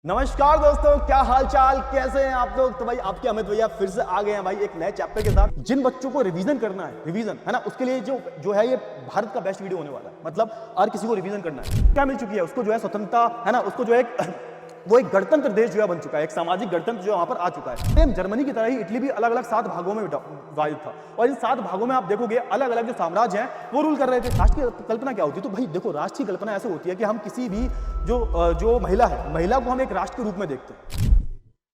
नमस्कार दोस्तों, क्या हाल चाल, कैसे हैं आप लोग। तो भाई आपके अमित भैया फिर से आ गए हैं भाई एक नए चैप्टर के साथ। जिन बच्चों को रिवीजन करना है, रिवीजन है ना, उसके लिए जो जो है ये भारत का बेस्ट वीडियो होने वाला है। मतलब हर किसी को रिवीजन करना है, क्या मिल चुकी है उसको, जो है स्वतंत्रता, है ना, उसको जो है वो एक गणतंत्र देश जो है बन चुका है, एक सामाजिक गणतंत्र जो वहां पर आ चुका है। सेम जर्मनी की तरह ही इटली भी अलग अलग 7 भागों में विभाजित था, और इन 7 भागों में आप देखोगे अलग अलग जो साम्राज्य हैं वो रूल कर रहे थे। राष्ट्र की कल्पना क्या होती है, तो भाई देखो, राष्ट्र की कल्पना ऐसे होती है कि हम किसी भी जो महिला है, महिला को हम एक राष्ट्र के रूप में देखते हैं।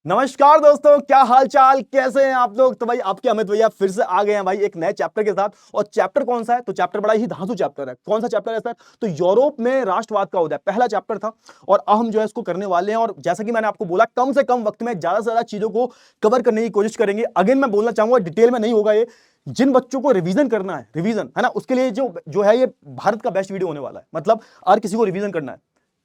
नमस्कार दोस्तों, क्या हाल चाल, कैसे हैं आप लोग। तो भाई आपके अमित भैया फिर से आ गए हैं भाई एक नए चैप्टर के साथ। और चैप्टर कौन सा है, तो चैप्टर बड़ा ही धांसू चैप्टर है। कौन सा चैप्टर है सर, तो यूरोप में राष्ट्रवाद का उदय, पहला चैप्टर था। और अब हम जो है इसको करने वाले हैं, और जैसा कि मैंने आपको बोला, कम से कम वक्त में ज्यादा से ज्यादा चीजों को कवर करने की कोशिश करेंगे। अगेन मैं बोलना चाहूंगा, डिटेल में नहीं होगा ये। जिन बच्चों को रिवीजन करना है, रिवीजन है ना, उसके लिए जो जो है ये भारत का बेस्ट वीडियो होने वाला है। मतलब हर किसी को रिवीजन करना है,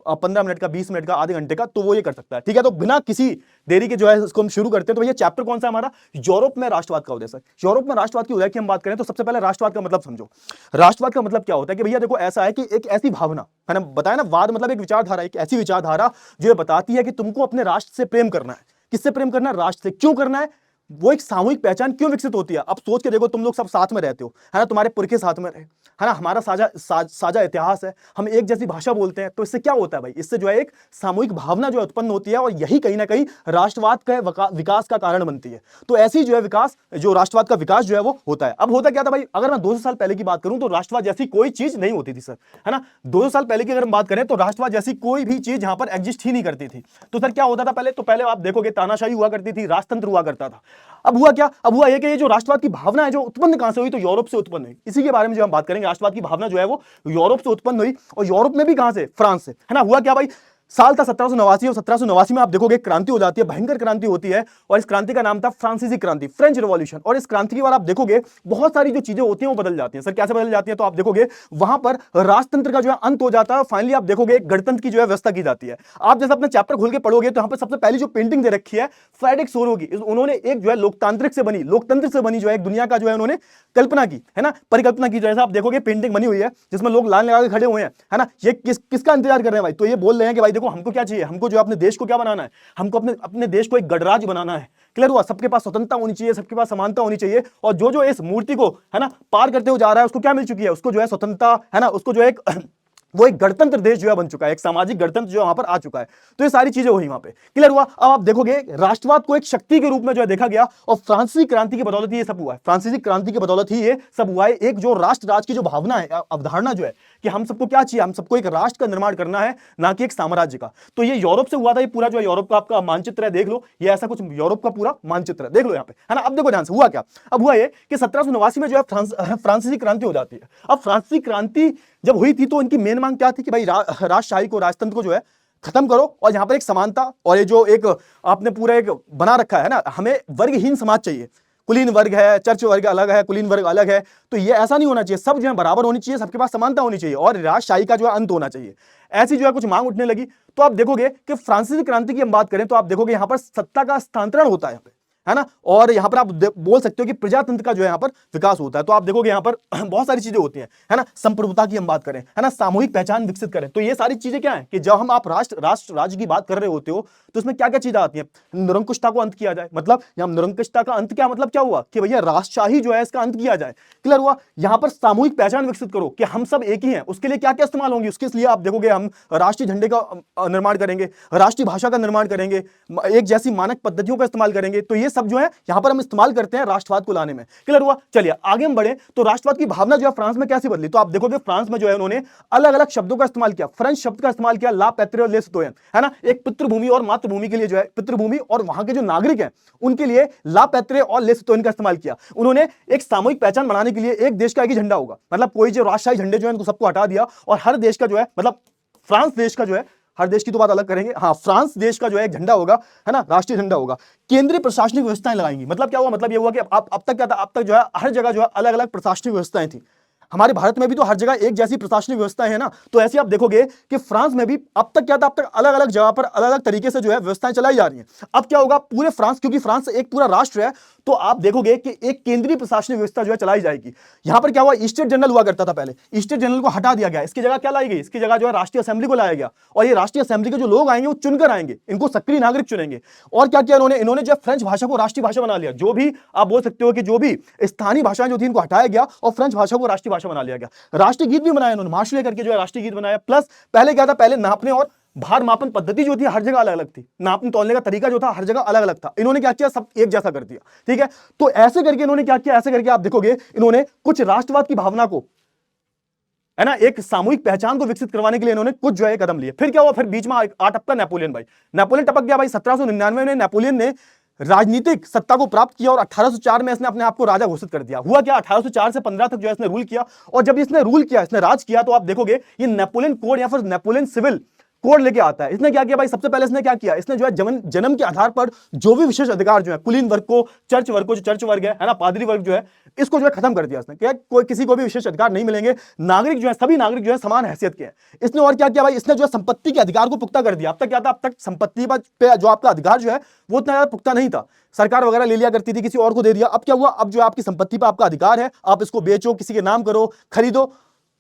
15 मिनट का, 20 मिनट का, आधे घंटे का, तो वो ये कर सकता है। ठीक है, तो बिना किसी देरी के जो है इसको हम शुरू करते हैं। तो भैया चैप्टर कौन सा है हमारा, यूरोप में राष्ट्रवाद का उदय। सर यूरोप में राष्ट्रवाद की उदय की हम बात करें तो सबसे पहले राष्ट्रवाद का मतलब समझो। राष्ट्रवाद का मतलब क्या होता है कि भैया देखो, ऐसा है कि एक ऐसी भावना है ना, बताया ना, वाद मतलब एक विचारधारा, एक ऐसी विचारधारा जो ये बताती है कि तुमको अपने राष्ट्र से प्रेम करना है। किससे प्रेम करना है, राष्ट्र से। क्यों करना है, वो एक सामूहिक पहचान क्यों विकसित होती है। अब सोच के देखो, तुम लोग सब साथ में रहते हो, है ना, तुम्हारे पुरखे साथ में रहे, है ना, हमारा साझा इतिहास है, हम एक जैसी भाषा बोलते हैं। तो इससे क्या होता है भाई, इससे जो है एक सामूहिक भावना जो उत्पन्न होती है, और यही कहीं ना कहीं राष्ट्रवाद का विकास का कारण बनती है। तो ऐसी जो है विकास, जो राष्ट्रवाद का विकास जो है वो होता है। अब होता क्या था भाई, अगर मैं 200 साल पहले की बात करूं तो राष्ट्रवाद जैसी कोई चीज नहीं होती थी सर, है ना। 200 साल पहले की अगर हम बात करें तो राष्ट्रवाद जैसी कोई भी चीज यहां पर एग्जिस्ट ही नहीं करती थी। तो सर क्या होता था पहले, तो पहले आप देखोगे तानाशाही हुआ करती थी, राजतंत्र हुआ करता था। अब हुआ क्या, अब हुआ ये कि ये जो राष्ट्रवाद की भावना है जो उत्पन्न कहां से हुई, तो यूरोप से उत्पन्न हुई। इसी के बारे में जो हम बात करेंगे, राष्ट्रवाद की भावना जो है वो यूरोप से उत्पन्न हुई, और यूरोप में भी कहां से, फ्रांस से, है ना। हुआ क्या भाई, साल था 1789, और 1789 में आप देखोगे क्रांति हो जाती है, भयंकर क्रांति होती है, और इस क्रांति का नाम था फ्रांसीसी क्रांति, फ्रेंच रिवॉल्यूशन। और इस क्रांति के बाद आप देखोगे बहुत सारी जो चीजें होती हैं वो बदल जाती हैं। सर कैसे बदल जाती हैं, तो आप देखोगे वहां पर राजतंत्र का जो है अंत हो जाता है, फाइनली आप देखोगे गणतंत्र की जो है व्यवस्था की जाती है। आप जैसे अपने चैप्टर खोल के पढ़ोगे तो यहाँ पर सबसे पहली जो पेंटिंग दे रखी है फ्रेडरिक सोरो की, उन्होंने एक जो है लोकतांत्रिक से बनी, लोकतंत्र से बनी जो है एक दुनिया का जो है उन्होंने कल्पना की, है ना, परिकल्पना की। जैसा आप देखोगे पेंटिंग बनी हुई है जिसमें लोग लाइन लगा के खड़े हुए हैं, है ना। ये किसका इंतजार कर रहे हैं भाई, तो ये बोल रहे हैं कि भाई देखो, हमको क्या चाहिए, हमको जो अपने देश को क्या बनाना है, हमको अपने अपने देश को एक गणराज्य बनाना है। क्लियर हुआ, सबके पास स्वतंत्रता होनी चाहिए, सबके पास समानता होनी चाहिए। और जो जो इस मूर्ति को, है ना, पार करते हुए जा रहा है, उसको क्या मिल चुकी है, उसको जो है स्वतंत्रता, है ना, उसको जो एक वो एक गणतंत्र देश जो है बन चुका है, एक सामाजिक गणतंत्र जो वहां पर आ चुका है। तो ये सारी चीजें हुई वहां पे। क्लियर हुआ। अब आप देखोगे राष्ट्रवाद को एक शक्ति के रूप में जो है देखा गया, और फ्रांसीसी क्रांति की बदौलत ही ये सब हुआ है। फ्रांसीसी क्रांति की बदौलत ही ये सब हुआ है। एक जो राष्ट्र राज की जो भावना है, अवधारणा जो है कि हम सबको क्या चाहिए, हम सबको एक राष्ट्र का निर्माण करना है, ना कि एक साम्राज्य का। तो ये यूरोप से हुआ था। ये पूरा जो है यूरोप का आपका मानचित्र है, देख लो, ये ऐसा कुछ यूरोप का पूरा मानचित्र है, देख लो यहाँ पे, है ना। अब देखो ध्यान से, हुआ क्या, अब हुआ ये कि 1789 में जो है फ्रांसीसी क्रांति हो जाती है। अब फ्रांसीसी क्रांति जब हुई थी तो इनकी मेन मांग क्या थी कि भाई राजशाही को, राजतंत्र को जो है खत्म करो, और यहां पर एक समानता, और ये जो एक आपने पूरा एक बना रखा है ना, हमें वर्गहीन समाज चाहिए। कुलीन वर्ग है, चर्च वर्ग अलग है, कुलीन वर्ग अलग है, तो ये ऐसा नहीं होना चाहिए, सब जो है बराबर होनी चाहिए, सबके पास समानता होनी चाहिए, और राजशाही का जो है अंत होना चाहिए। ऐसी जो है कुछ मांग उठने लगी। तो आप देखोगे कि फ्रांसीसी क्रांति की हम बात करें तो आप देखोगे यहां पर सत्ता का हस्तांतरण होता है, है ना। और यहां पर आप बोल सकते हो कि प्रजातंत्र का जो है यहां पर विकास होता है। तो आप देखोगे यहां पर बहुत सारी चीजें होती हैं, है ना। संप्रभुता की हम बात करें, है ना, सामूहिक पहचान विकसित करें, तो ये सारी चीजें क्या है कि जब हम आप राष्ट्र राज्य की बात कर रहे होते हो तो उसमें क्या क्या चीजें आती है, निरंकुशता को अंत किया जाए। मतलब यहां निरंकुशता का अंत क्या, मतलब क्या हुआ कि भैया राजशाही जो है इसका अंत किया जाए। क्लियर हुआ। यहां पर सामूहिक पहचान विकसित करो कि हम सब एक ही हैं। उसके लिए क्या क्या इस्तेमाल होंगे, उसके लिए आप देखोगे हम राष्ट्रीय झंडे का निर्माण करेंगे, राष्ट्रीय भाषा का निर्माण करेंगे, एक जैसी मानक पद्धतियों का इस्तेमाल करेंगे। तो ये सब जो है यहां पर हम इस्तेमाल करते हैं राष्ट्रवाद को लाने में। क्लियर हुआ। चलिए आगे हम बढ़े तो राष्ट्रवाद की भावना जो है फ्रांस में कैसे बदली, तो आप देखोगे फ्रांस में जो है उन्होंने अलग अलग शब्दों का इस्तेमाल किया। फ्रेंच शब्द का इस्तेमाल किया, ला पैत्रे और ले सितोयन, है ना, एक पितृभूमि और मातृभूमि के लिए जो है, पितृभूमि और वहां के जो नागरिक हैं उनके लिए ला पैत्रे और ले सितोयन का इस्तेमाल किया। उन्होंने एक सामूहिक पहचान बनाने के लिए एक देश का एक ही झंडा होगा, मतलब कोई जो राजशाही झंडे जो है उनको सबको हटा दिया, और हर देश का जो है, मतलब फ्रांस देश का जो है, हर देश की तो बात अलग करेंगे, हाँ, फ्रांस देश का जो है एक झंडा होगा, है ना, राष्ट्रीय झंडा होगा। केंद्रीय प्रशासनिक व्यवस्थाएं लगाएंगी। मतलब क्या हुआ, मतलब ये हुआ कि आप अब तक क्या था, अब तक जो है हर जगह जो है अलग अलग प्रशासनिक व्यवस्थाएं थी। हमारे भारत में भी तो हर जगह एक जैसी प्रशासनिक व्यवस्था है ना, तो ऐसे आप देखोगे कि फ्रांस में भी अब तक क्या था, अब तक अलग अलग जगह पर अलग अलग तरीके से जो है व्यवस्थाएं चलाई जा रही हैं। अब क्या होगा, पूरे फ्रांस, क्योंकि फ्रांस एक पूरा राष्ट्र है, तो आप देखोगे कि एक केंद्रीय प्रशासनिक व्यवस्था जो है चलाई जाएगी। यहां पर क्या हुआ, स्टेट जनरल हुआ करता था पहले, स्टेट जनरल को हटा दिया गया, इसकी जगह क्या लाई गई, इसकी जगह जो है राष्ट्रीय असेंबली को लाया गया, और ये राष्ट्रीय असेंबली के जो लोग आएंगे वो चुनकर आएंगे, इनको सक्रिय नागरिक चुनेंगे। और क्या किया इन्होंने जो फ्रेंच भाषा को राष्ट्रीय भाषा बना लिया, जो भी आप बोल सकते हो कि जो भी स्थानीय भाषाएं जो थी इनको हटाया गया और फ्रेंच भाषा को राष्ट्रीय भाषा बना लिया गया। राष्ट्रीय गीत भी बनाया इन्होंने, मार्शले करके जो है राष्ट्रीय गीत बनाया। प्लस पहले क्या था, पहले नापने और भार मापन पद्धति जो थी हर जगह अलग अलग थी, नापने तौलने का तरीका जो था हर जगह अलग अलग था। इन्होंने क्या किया, सब एक जैसा कर दिया, ठीक है। तो ऐसे करके इन्होंने क्या किया, ऐसे करके आप देखोगे इन्होंने कुछ राष्ट्रवाद की भावना को, है ना, एक सामूहिक पहचान को विकसित करवाने के लिए इन्होंने कुछ जो है कदम लिए। फिर क्या हुआ, फिर बीच में आ टपका नेपोलियन भाई, नेपोलियन टपक गया भाई। 1799 में नेपोलियन ने राजनीतिक सत्ता को प्राप्त किया और 1804 में इसने अपने आप को राजा घोषित कर दिया। हुआ क्या, 1804 से 15 तक जो है इसने रूल किया, और जब इसने रूल किया, इसने राज किया, तो आप देखोगे ये नेपोलियन कोड या फिर नेपोलियन सिविल कोड लेके आता है। इसने क्या किया भाई, सबसे पहले इसने क्या किया, इसने जो है जन्म के आधार पर जो भी विशेष अधिकार जो है कुलीन वर्ग को, चर्च वर्ग को, जो चर्च वर्ग है ना, पादरी वर्ग जो है, इसको जो है खत्म कर दिया इसने। क्या कोई किसी को भी विशेष अधिकार नहीं मिलेंगे, नागरिक जो है, सभी नागरिक जो है समान हैसियत के हैं। इसने और क्या किया भाई, इसने जो है संपत्ति के अधिकार को पुख्ता कर दिया। अब तक क्या था, अब तक संपत्ति पे जो आपका अधिकार जो है वो उतना ज्यादा पुख्ता नहीं था, सरकार वगैरह ले लिया करती थी, किसी और को दे दिया। अब क्या हुआ, अब जो आपकी संपत्ति पर आपका अधिकार है, आप इसको बेचो, किसी के नाम करो, खरीदो,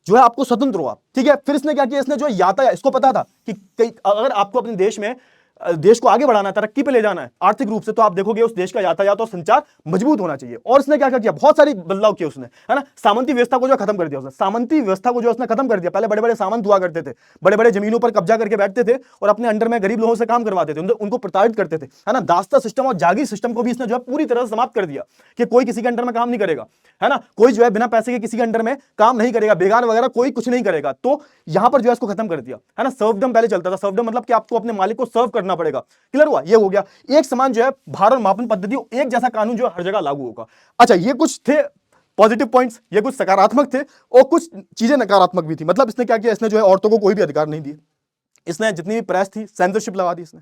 जो है आपको स्वतंत्र हुआ, ठीक है। फिर इसने क्या किया, इसने जो यातायात, इसको पता था कि अगर आपको अपने देश में देश को आगे बढ़ाना है, तरक्की पे ले जाना है आर्थिक रूप से, तो आप देखोगे उस देश का यातायात और संचार मजबूत होना चाहिए। और इसने क्या किया, बहुत सारी बदलाव किए उसने, है ना। सामंती व्यवस्था को जो खत्म कर दिया उसने, सामंती व्यवस्था को जो उसने खत्म कर दिया। पहले बड़े बड़े सामंत हुआ करते थे, बड़े बड़े जमीनों पर कब्जा करके बैठते थे और अपने अंडर में गरीब लोगों से काम करवाते थे, उनको प्रताड़ित करते थे, है ना। दास्ता सिस्टम और जागीर सिस्टम को भी इसने जो है पूरी तरह से समाप्त कर दिया कि कोई किसी के अंडर में काम नहीं करेगा, है ना, कोई जो है बिना पैसे के किसी के अंडर में काम नहीं करेगा, बेगार वगैरह कोई कुछ नहीं करेगा। तो यहां पर जो है इसको खत्म कर दिया, है ना। सर्वडम पहले चलता था, सर्वडम मतलब कि आपको अपने मालिक को सर्व करना पड़ेगा, क्लियर हुआ, ये हो गया। एक समान जो है भार और मापन पद्धति, एक जैसा कानून जो हर जगह लागू होगा। अच्छा, ये कुछ थे पॉजिटिव पॉइंट्स, ये कुछ सकारात्मक थे, और कुछ चीजें नकारात्मक भी थी। मतलब इसने क्या किया, इसने जो है औरतों को कोई भी अधिकार नहीं दिए। इसने जितनी भी प्रेस थी सेंसरशिप लगा दी इसने,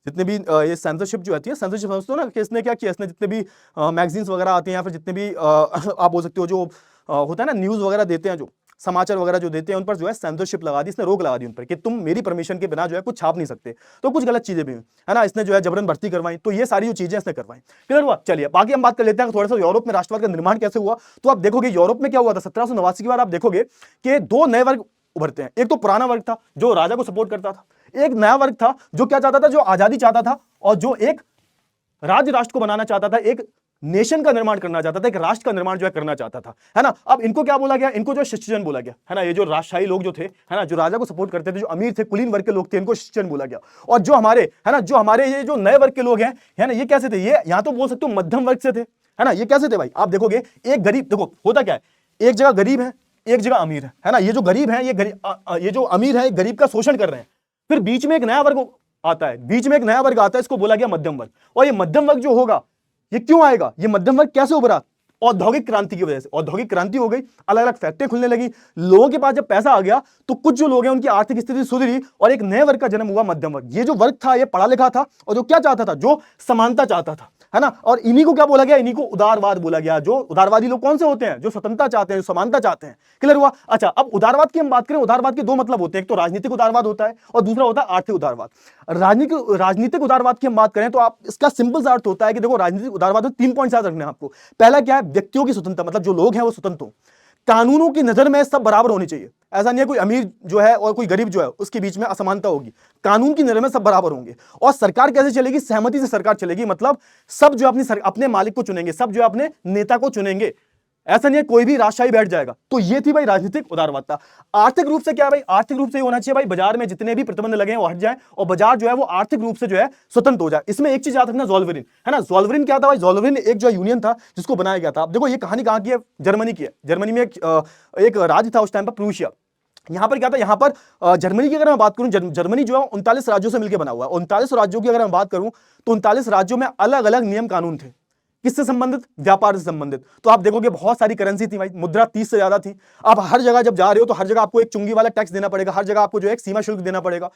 जितने भी ये सेंसरशिप जो आती है, सेंसरशिप समझते हो ना, कि इसने क्या किया, इसने जितने भी मैगजीन्स वगैरह आती हैं या फिर जितने भी आप बोल सकते हो जो होता है ना, न्यूज वगैरह देते हैं, जो समाचार वगैरह जो देते हैं, उन पर जो है सेंसरशिप लगा दी इसने, रोक लगा दी उन पर कि तुम मेरी परमिशन के बिना जो है कुछ छाप नहीं सकते। तो कुछ गलत चीजें भी हुई, है ना। इसने जो है जबरन भर्ती करवाई, तो ये सारी जो चीजें इसने करवाई, क्लियर हुआ। चलिए बाकी हम बात कर लेते हैं थोड़ा सा यूरोप में राष्ट्रवाद का निर्माण कैसे हुआ। तो आप देखोगे यूरोप में क्या हुआ था, 1789 के बाद आप देखोगे कि दो नए वर्ग उभरते हैं। एक तो पुराना वर्ग था जो राजा को सपोर्ट करता था, एक नया वर्ग था जो क्या चाहता था, जो आजादी चाहता था और जो एक राज्य राष्ट्र को बनाना चाहता था, एक नेशन का निर्माण करना चाहता था, एक राष्ट्र का निर्माण जो है करना चाहता था, है ना। अब इनको क्या बोला गया, इनको जो शिष्टजन बोला गया, है ना। ये जो राजशाही लोग जो थे, है ना, जो राजा को सपोर्ट करते थे, जो अमीर थे, कुलीन वर्ग के लोग थे, इनको शिष्टजन बोला गया। और जो हमारे, है ना, जो हमारे ये जो नए वर्ग के लोग हैं, है ना, ये कैसे थे, ये यहां तो बोल सकते हो मध्यम वर्ग से थे, है ना। ये कैसे थे भाई, आप देखोगे एक गरीब, देखो होता क्या है, एक जगह गरीब है, एक जगह अमीर है ना। ये जो गरीब है, ये जो अमीर है, गरीब का शोषण कर रहे हैं। फिर बीच में एक नया वर्ग आता है, बीच में एक नया वर्ग आता है, इसको बोला गया मध्यम वर्ग। और ये मध्यम वर्ग जो होगा, ये क्यों आएगा, ये मध्यम वर्ग कैसे उभरा, औद्योगिक क्रांति की वजह से। औद्योगिक क्रांति हो गई, अलग अलग फैक्ट्री खुलने लगी, लोगों के पास जब पैसा आ गया तो कुछ जो लोग हैं उनकी आर्थिक स्थिति सुधरी और एक नए वर्ग का जन्म हुआ, मध्यम वर्ग। ये जो वर्ग था ये पढ़ा लिखा था और जो क्या चाहता था, जो समानता चाहता था, है ना। और इन्हीं को क्या बोला गया, इन्हीं को उदारवाद बोला गया। जो उदारवादी लोग कौन से होते हैं, जो स्वतंत्रता चाहते हैं, जो समानता चाहते हैं, क्लियर हुआ। अच्छा, अब उदारवाद की हम बात करें, उदारवाद के दो मतलब होते हैं, एक तो राजनीतिक उदारवाद होता है और दूसरा होता है आर्थिक उदारवाद। राजनीतिक उदारवाद की हम बात करें तो आप इसका सिंपल सा अर्थ होता है कि देखो, राजनीतिक उदारवाद में 3 पॉइंट याद रखने हैं आपको। पहला क्या है, व्यक्तियों की स्वतंत्रता, मतलब जो लोग हैं वो स्वतंत्र हो, कानूनों की नजर में सब बराबर होनी चाहिए। ऐसा नहीं है कोई अमीर जो है और कोई गरीब जो है उसके बीच में असमानता होगी, कानून की नजर में सब बराबर होंगे। और सरकार कैसे चलेगी, सहमति से सरकार चलेगी, मतलब सब जो अपने मालिक को चुनेंगे, सब जो अपने नेता को चुनेंगे। ऐसा नहीं है कोई भी राजशाही बैठ जाएगा। तो ये थी भाई राजनीतिक उदारवादता। आर्थिक रूप से क्या है भाई, आर्थिक रूप से होना चाहिए भाई, बाजार में जितने भी प्रतिबंध लगे हैं वो हट जाए और बाजार जो है वो आर्थिक रूप से जो है स्वतंत्र हो जाए। इसमें एक चीज याद रखना, ज़ोलवेरिन, है ना। ज़ोलवेरिन क्या था भाई, ज़ोलवेरिन एक जो यूनियन था जिसको बनाया गया था। अब देखो ये कहानी कहां की है, जर्मनी की है। जर्मनी में एक राज्य था उस टाइम पर, प्रूशिया। यहां पर क्या था, यहां पर जर्मनी की अगर मैं बात करूं, जर्मनी जो है 39 राज्यों से मिलकर बना हुआ है। 39 राज्यों की अगर मैं बात करूं तो 39 राज्यों में अलग अलग नियम कानून थे किससे संबंधित? व्यापार से संबंधित। तो आप देखोगे बहुत सारी करेंसी थी भाई, मुद्रा 30 से ज्यादा थी। आप हर जगह जब जा रहे हो तो हर जगह आपको एक चुंगी वाला टैक्स देना पड़ेगा, हर जगह आपको जो है एक सीमा शुल्क देना पड़ेगा।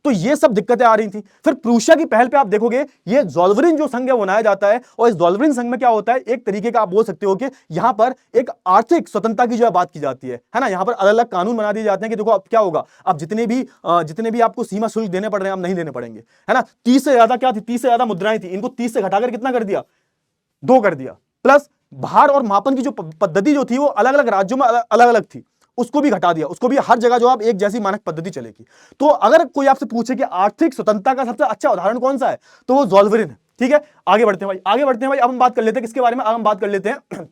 तो ये सब दिक्कतें आ रही थी। फिर प्रूशिया की पहल पे आप देखोगे ये ज़ोल्वरिन जो संघ है वो बनाया जाता है, और इस ज़ोल्वरिन संघ में क्या होता है, एक तरीके का आप बोल सकते हो कि यहां पर एक आर्थिक स्वतंत्रता की जो है बात की जाती है ना। यहां पर अलग अलग कानून बना दिए जाते हैं कि देखो अब क्या होगा, अब जितने भी आपको सीमा शुल्क देने पड़ रहे हैं अब नहीं देने पड़ेंगे, है ना। 30 से ज्यादा क्या थी, 30 से ज्यादा मुद्राएं थी, इनको 30 से घटाकर कितना कर दिया, 2 कर दिया। प्लस भार और मापन की जो पद्धति जो थी वो अलग अलग राज्यों में अलग अलग थी, उसको भी घटा दिया, उसको भी हर जगह जो आप एक जैसी मानक पद्धति चलेगी। तो अगर कोई आपसे पूछे कि आर्थिक स्वतंत्रता का सबसे अच्छा उदाहरण कौन सा है, तो वो ज़ोल्वरिन है। ठीक है, आगे बढ़ते हैं भाई, आगे बढ़ते हैं भाई। अब हम बात कर लेते हैं किसके बारे में, अब हम बात कर लेते हैं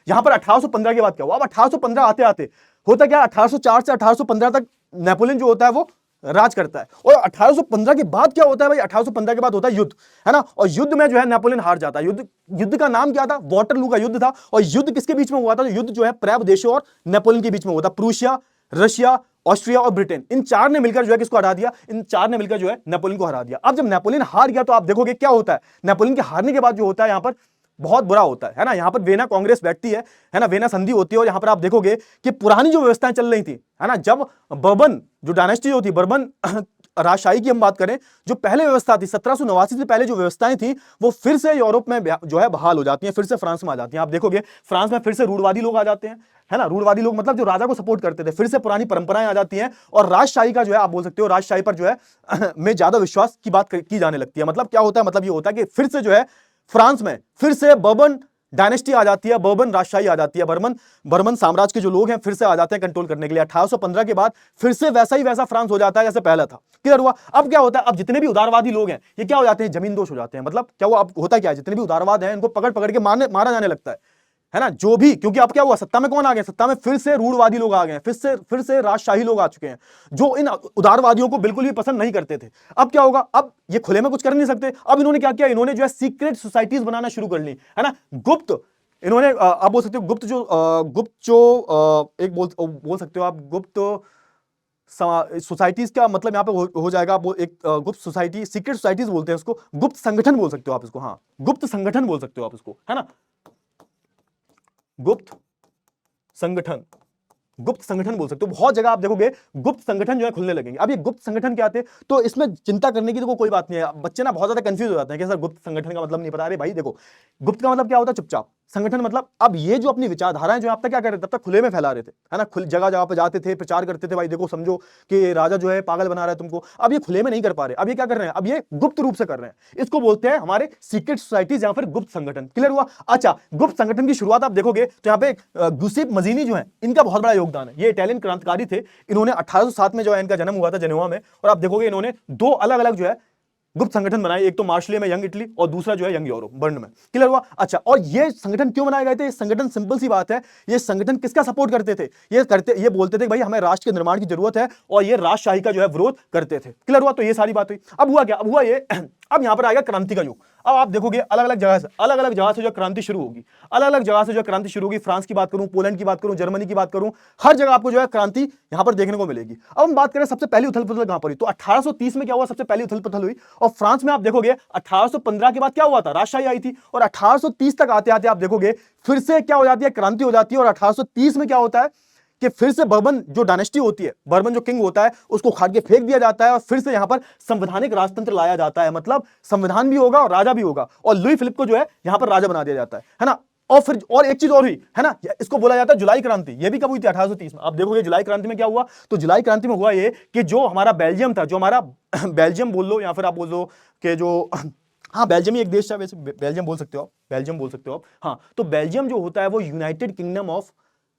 यहां पर 1815 के बाद क्या हुआ। अब 1815 आते आते होता क्या, 1804 से 1815 तक नेपोलियन जो होता है वो राज करता है, और 1815 के बाद क्या होता है भाई, 1815 के बाद होता है युद्ध, है ना। और युद्ध में जो है नेपोलियन हार जाता है। युद्ध का नाम क्या था, वाटरलू का युद्ध था। और युद्ध किसके बीच में हुआ था, युद्ध जो है प्रेब देशों और नेपोलियन के बीच में हुआ था। प्रूशिया, रशिया, ऑस्ट्रिया और ब्रिटेन, इन चार ने मिलकर जो है किसको हरा दिया, इन चार ने मिलकर जो है नेपोलियन को हरा दिया। अब जब नेपोलियन हार गया तो आप देखोगे क्या होता है, नेपोलियन के हारने के बाद जो होता है यहां पर बहुत बुरा होता है ना। यहां पर वेना कांग्रेस बैठती है ना, वेना संधि होती है। और यहां पर आप देखोगे कि पुरानी जो व्यवस्थाएं चल रही थी, है ना, जब बर्बन जो डायनेस्टी जो थी, बर्बन राजशाही की हम बात करें, जो पहले व्यवस्था थी 1789 से पहले जो व्यवस्थाएं थी वो फिर से यूरोप में जो है बहाल हो जाती हैं, फिर से फ्रांस में आ जाती हैं। आप देखोगे फ्रांस में फिर से रूढ़वादी लोग आ जाते हैं, है ना। रूढ़वादी लोग मतलब जो राजा को सपोर्ट करते थे, फिर से पुरानी परंपराएं आ जाती हैं, और राजशाही का जो है आप बोल सकते हो, राजशाही पर जो है में ज्यादा विश्वास की बात की जाने लगती है। मतलब क्या होता है, मतलब ये होता है कि फिर से जो है फ्रांस में फिर से बर्बन डायनेस्टी आ जाती है, बर्बन राजशाही आ जाती है, बर्मन साम्राज्य के जो लोग हैं फिर से आ जाते हैं कंट्रोल करने के लिए। 1815 के बाद फिर से वैसा ही वैसा फ्रांस हो जाता है जैसे पहला था। क्लियर हुआ। अब क्या होता है, अब जितने भी उदारवादी लोग हैं ये क्या हो जाते हैं, जमींदोज हो जाते हैं। मतलब क्या हुआ, अब होता क्या है, जितने भी उदारवाद हैं इनको पकड़ पकड़ के मारा जाने लगता है ना। जो भी, क्योंकि अब क्या हुआ, सत्ता में कौन आ गए, सत्ता में फिर से रूढ़वादी लोग आ गए, फिर से राजशाही लोग आ चुके हैं जो इन उदारवादियों को बिल्कुल भी पसंद नहीं करते थे। अब क्या होगा, अब ये खुले में कुछ कर नहीं सकते। अब इन्होंने क्या किया, इन्होंने जो है सीक्रेट सोसाइटीज बनाना शुरू कर ली, है ना। गुप्त, इन्होंने आप बोल सकते हो गुप्त जो एक बोल सकते हो आप गुप्त सोसाइटीज का मतलब यहां पे हो जाएगा। वो एक गुप्त सोसाइटी, सीक्रेट सोसाइटीज बोलते हैं उसको, गुप्त संगठन बोल सकते हो आप इसको, हाँ गुप्त संगठन बोल सकते हो आप इसको, है ना। गुप्त संगठन, गुप्त संगठन बोल सकते हो। बहुत जगह आप देखोगे गुप्त संगठन जो है खुलने लगेंगे। अब ये गुप्त संगठन क्या आते हैं, तो इसमें चिंता करने की तो कोई बात नहीं है। बच्चे ना बहुत ज्यादा कंफ्यूज हो जाते हैं कि सर गुप्त संगठन का मतलब नहीं पता। अरे भाई देखो, गुप्त का मतलब क्या होता है, चुपचाप। संगठन मतलब अब ये जो अपनी विचारधाराएं जो आप तक क्या कर रहे थे, तब तक खुले में फैला रहे थे, है ना। जगह जगह पे जाते थे, प्रचार करते थे, भाई देखो समझो कि राजा जो है पागल बना रहा है तुमको। अब ये खुले में नहीं कर पा रहे, अब ये क्या कर रहे हैं, अब ये गुप्त रूप से कर रहे हैं। इसको बोलते हैं हमारे सीक्रेट सोसाइटीज या फिर गुप्त संगठन। क्लियर हुआ। अच्छा, गुप्त संगठन की शुरुआत आप देखोगे तो यहाँ पे गिउसेप मजीनी जो है इनका बहुत बड़ा योगदान है। ये इटालियन क्रांतिकारी थे, इन्होंने 1807 में जो है इनका जन्म हुआ था जेनेवा में। और आप देखोगे इन्होंने 2 अलग अलग जो है गुप्त संगठन बनाए, एक तो मार्शले में यंग इटली और दूसरा जो है यंग यूरोप बर्न में। क्लियर हुआ। अच्छा, और ये संगठन क्यों बनाए गए थे, ये संगठन सिंपल सी बात है, ये संगठन किसका सपोर्ट करते थे, ये बोलते थे भाई हमें राष्ट्र के निर्माण की जरूरत है, और ये राजशाही का जो है विरोध करते थे। क्लियर हुआ। तो ये सारी बात हुई। अब हुआ क्या, अब हुआ ये अब यहां पर आएगा क्रांति का युग। अब आप देखोगे अलग अलग जगह से जो क्रांति शुरू होगी, अलग अलग जगह से जो क्रांति शुरू होगी। फ्रांस की बात करूं, पोलैंड की बात करूं, जर्मनी की बात करूं, हर जगह आपको जो है क्रांति यहां पर देखने को मिलेगी। अब हम बात करें सबसे पहली उथल पुथल कहां पर हुई, तो 1830 में क्या हुआ, सबसे पहली उथल पुथल हुई। और फ्रांस में आप देखोगे 1815 के बाद क्या हुआ था, राजशाही आई थी। और 1830 तक आते आते आप देखोगे फिर से क्या हो जाती है, क्रांति हो जाती है। और 1830 में क्या होता है कि फिर से बर्बन जो डायनेस्टी होती है, बर्बन जो किंग होता है, उसको उखाड़ के फेंक दिया जाता है, और फिर से यहां पर संवैधानिक राजतंत्र लाया जाता है। मतलब संविधान भी होगा और राजा भी होगा, और लुई फिलिप को जो है यहां पर राजा बना दिया जाता है ना। और फिर और एक चीज और हुई, है ना, इसको बोला जाता है जुलाई क्रांति। ये भी कब हुई थी, 1830 में। आप देखोगे जुलाई क्रांति में क्या हुआ, तो जुलाई क्रांति में हुआ ये कि जो हमारा बेल्जियम था, जो हमारा बेल्जियम बोल लो या फिर आप बोल लो कि जो हाँ बेल्जियम ही एक देश था, वैसे बेल्जियम बोल सकते हो आप, बेल्जियम बोल सकते हो आप। हाँ, तो बेल्जियम जो होता है वो यूनाइटेड किंगडम ऑफ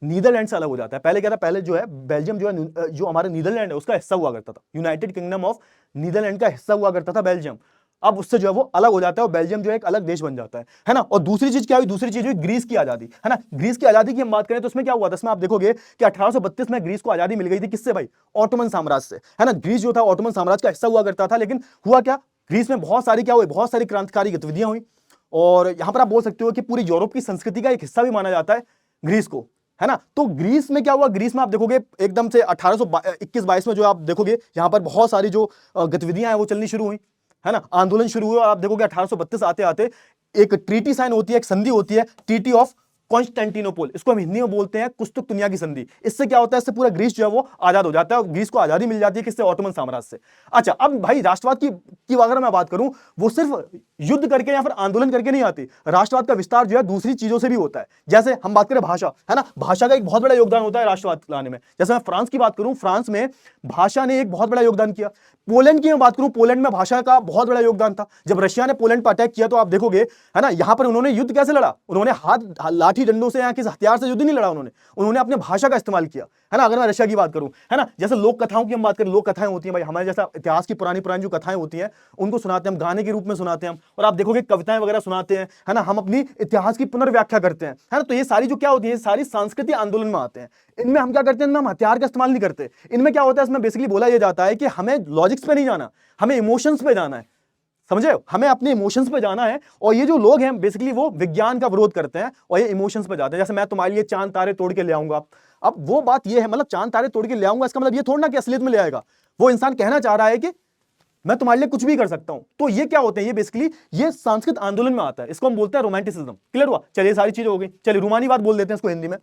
नीदरलैंड से अलग हो जाता है। पहले क्या था, पहले जो है बेल्जियम जो है, जो हमारा नीदरलैंड है उसका हिस्सा हुआ करता था, यूनाइटेड किंगडम ऑफ नीदरलैंड का हिस्सा हुआ करता था बेल्जियम। अब उससे जो है वो अलग हो जाता है और बेल्जियम जो है एक अलग देश बन जाता है ना। और दूसरी चीज क्या हुई, दूसरी चीज हुई ग्रीस की आजादी, है ना। ग्रीस की आजादी की हम बात करें तो उसमें क्या हुआ था, इसमें आप देखोगे कि 1832 में ग्रीस को आजादी मिल गई थी। किससे भाई, ऑटोमन साम्राज्य से, है ना। ग्रीस जो था ऑटोमन साम्राज्य का हिस्सा हुआ करता था, लेकिन हुआ क्या, ग्रीस में बहुत सारी क्या हुई, बहुत सारी क्रांतिकारी गतिविधियां हुई। और यहां पर आप बोल सकते हो कि पूरी यूरोप की संस्कृति का एक हिस्सा भी माना जाता है ग्रीस को, है ना। तो ग्रीस में क्या हुआ, ग्रीस में आप देखोगे एकदम से 1821-22 में जो आप देखोगे यहां पर बहुत सारी जो गतिविधियां हैं वो चलनी शुरू हुई, है ना। आंदोलन शुरू हुए। और आप देखोगे 1832 आते आते एक ट्रीटी साइन होती है, एक संधि होती है, ट्रीटी ऑफ कॉन्स्टेंटिनोपल, इसको हम हिंदी में बोलते हैं कुस्तुक दुनिया की संधि। इससे क्या होता है, इससे पूरा ग्रीस जो है वो आजाद हो जाता है, और ग्रीस को आजादी मिल जाती है किससे, ऑटोमन साम्राज्य से। अच्छा, अब भाई राष्ट्रवाद की अगर मैं बात करूं, वो सिर्फ युद्ध करके या फिर आंदोलन करके नहीं आती। राष्ट्रवाद का विस्तार जो है दूसरी चीजों से भी होता है। जैसे हम बात करें भाषा, है ना, भाषा का एक बहुत बड़ा योगदान होता है राष्ट्रवाद लाने में। जैसे मैं फ्रांस की बात करूं, फ्रांस में भाषा ने एक बहुत बड़ा योगदान किया। पोलैंड की मैं बात करूं, पोलैंड में भाषा का बहुत बड़ा योगदान था। जब रशिया ने पोलैंड पर अटैक किया तो आप देखोगे, है ना, यहां पर उन्होंने युद्ध कैसे लड़ा, उन्होंने हाथ लाठी डंडों से या किसी हथियार से युद्ध नहीं लड़ा, उन्होंने अपने भाषा का इस्तेमाल किया, है ना। अगर मैं रशिया की बात करूं, है ना, जैसे लोक कथाओं की हम बात करें, लोक कथाएं होती हैं भाई, हमारे जैसा इतिहास की पुरानी पुरानी जो कथाएं होती हैं उनको सुनाते हैं हम, गाने के रूप में सुनाते हैं हम, और आप देखोगे कविताएं वगैरह सुनाते हैं, है ना, हम अपनी इतिहास की पुनर्व्याख्या करते हैं, है ना। तो ये सारी जो क्या होती है, सारी सांस्कृतिक आंदोलन में आते हैं। इनमें हम क्या करते हैं, हम हथियार का इस्तेमाल नहीं करते। इनमें क्या होता है, इसमें बेसिकली बोला यह जाता है कि हमें लॉजिक्स पे नहीं जाना, हमें इमोशंस पे जाना है, समझे, हमें अपने इमोशंस पे जाना है। और ये जो लोग हैं बेसिकली वो विज्ञान का विरोध करते हैं और ये इमोशंस पे जाते हैं। जैसे मैं तुम्हारे लिए चांद तारे तोड़ के ले आऊंगा, अब वो बात ये है, मतलब चांद तारे तोड़ के ले आऊंगा, इसका मतलब ये थोड़ा ना कि असलियत में ले आएगा। वो इंसान कहना चाह रहा है कि मैं तुम्हारे लिए कुछ भी कर सकता हूं। तो ये क्या होते हैं, ये बेसिकली ये सांस्कृतिक आंदोलन में आता है, इसको हम बोलते हैं रोमांटिसिज्म। क्लियर हुआ? चलिए सारी चीजें हो गई, चलिए रूमानी बात बोल देते हैं इसको हिंदी में।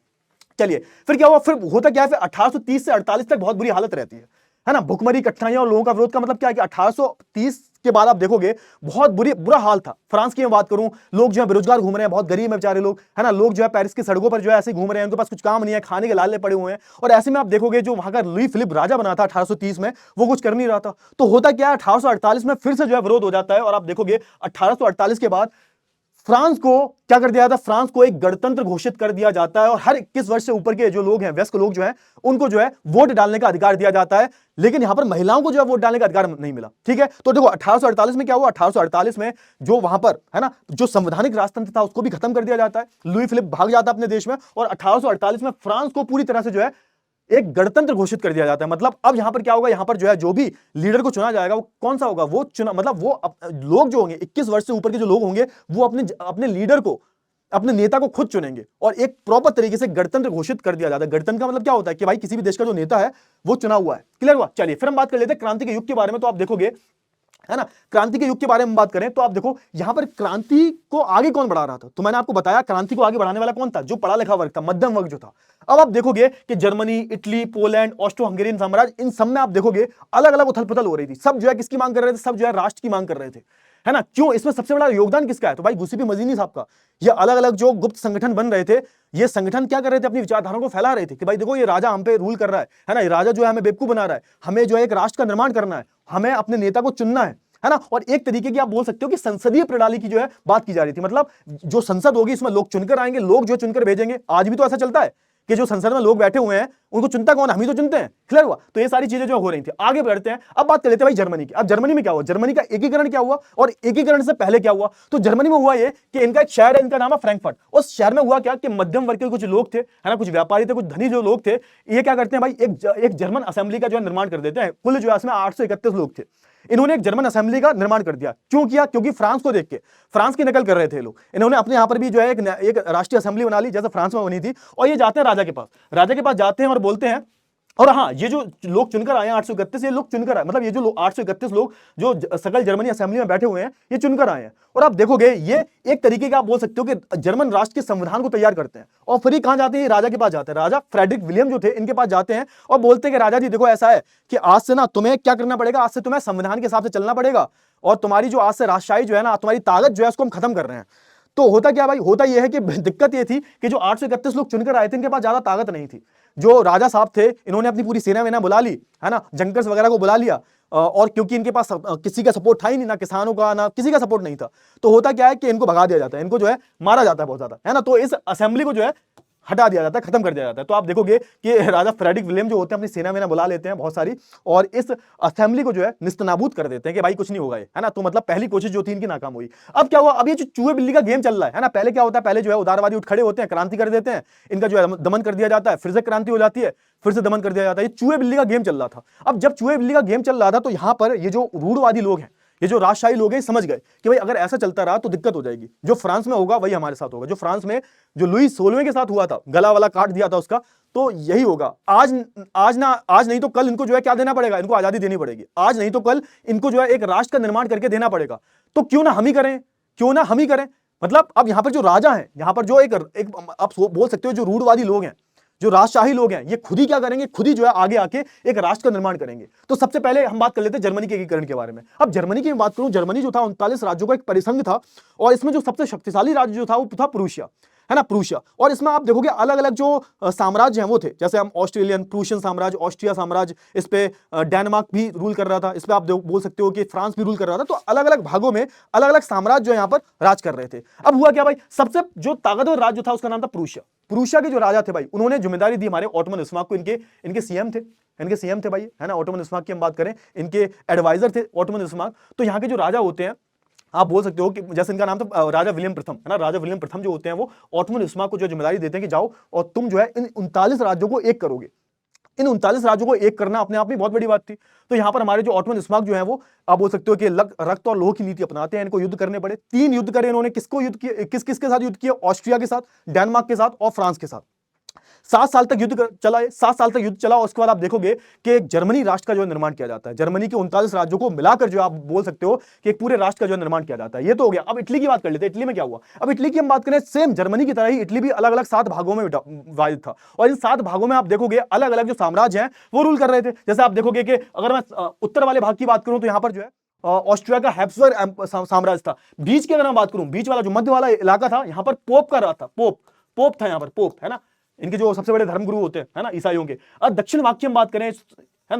चलिए फिर क्या हुआ, फिर होता क्या है, फिर 1830 से 48 तक बहुत बुरी हालत रहती है ना, भुखमरी, कठिनाइयां और लोगों का विरोध। का मतलब क्या है कि 1830 के बाद आप देखोगे बहुत बुरा हाल था। फ्रांस की मैं बात करूं, लोग जो है बेरोजगार घूम रहे हैं, बहुत गरीब है बेचारे लोग, है ना, लोग जो है पेरिस की सड़कों पर जो है ऐसे घूम रहे हैं, उनके पास कुछ काम नहीं है, खाने के लाले पड़े हुए हैं। और ऐसे में आप देखोगे जो वहां का लुई फिलिप राजा बना था 1830 में, वो कुछ कर नहीं रहा था। तो होता क्या है, 1848 में फिर से जो है विरोध हो जाता है, और आप देखोगे 1848 के बाद फ्रांस को क्या कर दिया जाता है, फ्रांस को एक गणतंत्र घोषित कर दिया जाता है, और हर 21 वर्ष से ऊपर के जो लोग हैं, वयस्क लोग जो हैं, उनको जो है वोट डालने का अधिकार दिया जाता है। लेकिन यहां पर महिलाओं को जो है वोट डालने का अधिकार नहीं मिला। ठीक है, तो देखो 1848 में क्या हुआ, 1848 में जो वहां पर, है ना, जो संवैधानिक राजतंत्र था उसको भी खत्म कर दिया जाता है। लुई फिलिप भाग जाता है अपने देश में, और 1848 में फ्रांस को पूरी तरह से जो है एक गणतंत्र घोषित कर दिया जाता है। मतलब अब यहां पर क्या होगा, यहां पर जो है जो भी लीडर को चुना जाएगा वो कौन सा होगा, वो चुना, मतलब वो लोग जो होंगे 21 वर्ष से ऊपर के जो लोग होंगे, वो अपने लीडर को, अपने नेता को खुद चुनेंगे, और एक प्रॉपर तरीके से गणतंत्र घोषित कर दिया जाता है। गणतंत्र का मतलब क्या होता है कि भाई किसी भी देश का जो नेता है वो चुना हुआ है। क्लियर हुआ? चलिए फिर हम बात कर लेते हैं क्रांति के युग के बारे में। तो आप देखोगे, है ना, क्रांति के युग के बारे में बात करें तो आप देखो यहां पर क्रांति को आगे कौन बढ़ा रहा था। तो मैंने आपको बताया क्रांति को आगे बढ़ाने वाला कौन था, जो पढ़ा लिखा वर्ग था, मध्यम वर्ग जो था। अब आप देखोगे कि Germany, Italy, Poland, Austro Hungarian साम्राज्य, इन सब में आप देखोगे अलग अलग उथल पुथल हो रही थी। सब जो है किसकी मांग कर रहे थे, सब जो है राष्ट्र की मांग कर रहे थे, है ना। क्यों? इसमें सबसे बड़ा योगदान किसका है, तो भाई गुस्सी मजीनी साहब का। ये अलग अलग जो गुप्त संगठन बन रहे थे, ये संगठन क्या कर रहे थे, अपनी विचारधाराओं को फैला रहे थे कि भाई देखो ये राजा हम पे रूल कर रहा है ना, ये राजा जो है हमें बेवकूफ बना रहा है, हमें जो है एक राष्ट्र का निर्माण करना है, हमें अपने नेता को चुनना है ना। और एक तरीके की आप बोल सकते हो कि संसदीय प्रणाली की जो है बात की जा रही थी। मतलब जो संसद होगी इसमें लोग चुनकर आएंगे, लोग जो चुनकर भेजेंगे। आज भी तो ऐसा चलता है कि जो संसद में लोग बैठे हुए हैं उनको चुनता कौन, हम ही तो चुनते हैं। क्लियर हुआ? तो ये सारी चीजें जो हो रही थी। आगे बढ़ते हैं, अब बात कर लेते हैं भाई जर्मनी की। अब जर्मनी में क्या हुआ, जर्मनी का एकीकरण क्या हुआ, और एकीकरण से पहले क्या हुआ। तो जर्मनी में हुआ ये कि इनका एक शहर है, इनका नाम है फ्रैंकफर्ट। उस शहर में हुआ क्या कि मध्यम वर्ग के कुछ लोग थे, है ना, कुछ व्यापारी थे, कुछ धनी जो लोग थे, ये क्या करते हैं भाई, एक जर्मन असेंबली का जो है निर्माण कर देते हैं। कुल जो है इसमें 831 लोग थे। इन्होंने एक जर्मन असेंबली का निर्माण कर दिया। क्यों किया? क्योंकि फ्रांस को देख के, फ्रांस की नकल कर रहे थे लोग। इन्होंने अपने यहां पर भी जो है एक राष्ट्रीय असेंबली बना ली, जैसे फ्रांस में बनी थी। और ये जाते हैं राजा के पास, राजा के पास जाते हैं और बोलते हैं, और हाँ, ये जो लोग चुनकर आए हैं 831, ये लोग चुनकर आए, मतलब ये जो 831 लोग जो सकल जर्मनी असेंबली में बैठे हुए हैं, ये चुनकर आए हैं। और आप देखोगे ये एक तरीके का आप बोल सकते हो कि जर्मन राष्ट्र के संविधान को तैयार करते हैं। और फिर ये कहां जाते हैं, राजा के पास जाते हैं। राजा फ्रेडरिक विलियम जो थे, इनके पास जाते हैं और बोलते हैं कि राजा जी देखो ऐसा है कि आज से ना तुम्हें क्या करना पड़ेगा, आज से तुम्हें संविधान के हिसाब से चलना पड़ेगा, और तुम्हारी जो आज से राजशाही जो है ना, तुम्हारी ताकत जो है उसको हम खत्म कर रहे हैं। तो होता क्या भाई, होता यह है कि दिक्कत यह थी कि जो 831 लोग चुनकर आए थे, इनके पास ज्यादा ताकत नहीं थी। जो राजा साहब थे, इन्होंने अपनी पूरी सेना वेना बुला ली, है ना, जंकर्स वगैरह को बुला लिया, और क्योंकि इनके पास किसी का सपोर्ट था ही नहीं, ना किसानों का, ना किसी का सपोर्ट नहीं था, तो होता क्या है कि इनको भगा दिया जाता है, इनको जो है मारा जाता है बहुत ज्यादा, है ना। तो इस असेंबली को जो है हटा दिया जाता है, खत्म कर दिया जाता है। तो आप देखोगे कि राजा फ्रेडरिक विलियम जो होते हैं अपनी सेना वेना बुला लेते हैं बहुत सारी, और इस असेंबली को जो है निस्तनाबूद कर देते हैं कि भाई कुछ नहीं होगा ये, है ना। तो मतलब पहली कोशिश जो थी इनकी नाकाम हुई। अब क्या हुआ, अब ये जो चूहे बिल्ली का गेम चल रहा है ना, पहले क्या होता है, पहले जो है उदारवादी उठ खड़े होते हैं, क्रांति कर देते हैं, इनका जो है दमन कर दिया जाता है, फिर से क्रांति हो जाती है, फिर से दमन कर दिया जाता है। ये चूहे बिल्ली का गेम चल रहा था। अब जब चूहे बिल्ली का गेम चल रहा था तो यहां पर ये जो रूढ़वादी लोग हैं, ये जो राजशाही लोग हैं, समझ गए कि भाई अगर ऐसा चलता रहा तो दिक्कत हो जाएगी। जो फ्रांस में होगा वही हमारे साथ होगा। जो फ्रांस में जो लुई 16वें के साथ हुआ था, गला वाला काट दिया था उसका, तो यही होगा। आज नहीं तो कल इनको जो है क्या देना पड़ेगा, इनको आजादी देनी पड़ेगी। आज नहीं तो कल इनको जो है एक राष्ट्र का निर्माण करके देना पड़ेगा। तो क्यों ना हम ही करें, क्यों ना हम ही करें। मतलब अब यहाँ पर जो राजा हैं, यहाँ पर जो एक आप बोल सकते हो जो रूढ़वादी लोग हैं, जो राजशाही लोग हैं, ये खुद ही क्या करेंगे, खुद ही जो है आगे आके एक राष्ट्र का निर्माण करेंगे। तो सबसे पहले हम बात कर लेते हैं जर्मनी के एकीकरण के बारे में। अब जर्मनी की बात करूं, जर्मनी जो था 39 राज्यों का एक परिसंघ था, और इसमें जो सबसे शक्तिशाली राज्य जो था वो था प्रूशिया, है ना, प्रूशिया। और इसमें आप देखोगे अलग अलग जो साम्राज्य हैं वो थे, जैसे हम ऑस्ट्रेलियन, प्रूशियन साम्राज्य, ऑस्ट्रिया साम्राज्य, इस पे डेनमार्क भी रूल कर रहा था, इस पे आप बोल सकते हो कि फ्रांस भी रूल कर रहा था। तो अलग अलग भागों में अलग अलग साम्राज्य जो यहाँ पर राज कर रहे थे। अब हुआ क्या भाई, सबसे जो ताकतवर राज्य था उसका नाम था प्रूशिया। प्रूशिया के जो राजा थे भाई, उन्होंने जिम्मेदारी दी हमारे ऑटोमन इस्माक को, इनके सीएम थे भाई, है ना। ऑटोमन इस्माक की हम बात करें, इनके एडवाइजर थे ऑटोमन इस्माक। तो यहाँ के जो राजा होते हैं, आप बोल सकते हो कि जैसे इनका नाम था राजा विलियम प्रथम, है ना। राजा विलियम प्रथम जो होते हैं वो ऑटोमन इस्माक को जो जिम्मेदारी देते हैं कि जाओ और तुम जो है इन 39 राज्यों को एक करोगे। इन 39 राज्यों को एक करना अपने आप में बहुत बड़ी बात थी। तो यहां पर हमारे जो ऑटोमन इस्माक जो है वो आप बोल सकते हो कि रक्त और लोह की नीति अपनाते हैं, इनको युद्ध करने पड़े। 3 युद्ध करे इन्होंने, किसको युद्ध किए, किसके साथ युद्ध किया, ऑस्ट्रिया के साथ, डेनमार्क के साथ और फ्रांस के साथ। 7 साल तक युद्ध चला है, 7 साल तक युद्ध चला। उसके बाद आप देखोगे कि एक जर्मनी राष्ट्र का जो निर्माण किया जाता है। जर्मनी के 39 राज्यों को मिलाकर जो आप बोल सकते हो कि एक पूरे राष्ट्र का जो निर्माण किया जाता है। ये तो हो गया। अब इटली की बात कर लेते हैं। इटली में क्या हुआ, अब इटली की हम बात करें, सेम जर्मनी की तरह ही इटली भी अलग अलग 7 भागों में विभाजित था, और इन 7 भागों में आप देखोगे अलग अलग जो साम्राज्य हैं वो रूल कर रहे थे। जैसे आप देखोगे कि अगर मैं उत्तर वाले भाग की बात करूं तो यहां पर जो है ऑस्ट्रिया का हैब्सबर्ग साम्राज्य था। बीच की अगर मैं बात करूं, बीच वाला जो मध्य वाला इलाका था, यहां पर पोप का राज था, पोप था यहां पर, पोप, है ना, इनके जो सबसे बड़े धर्मगुरु होते हैं, है ना, ईसाइयों के। और दक्षिण भाग की हम बात करें, है ना,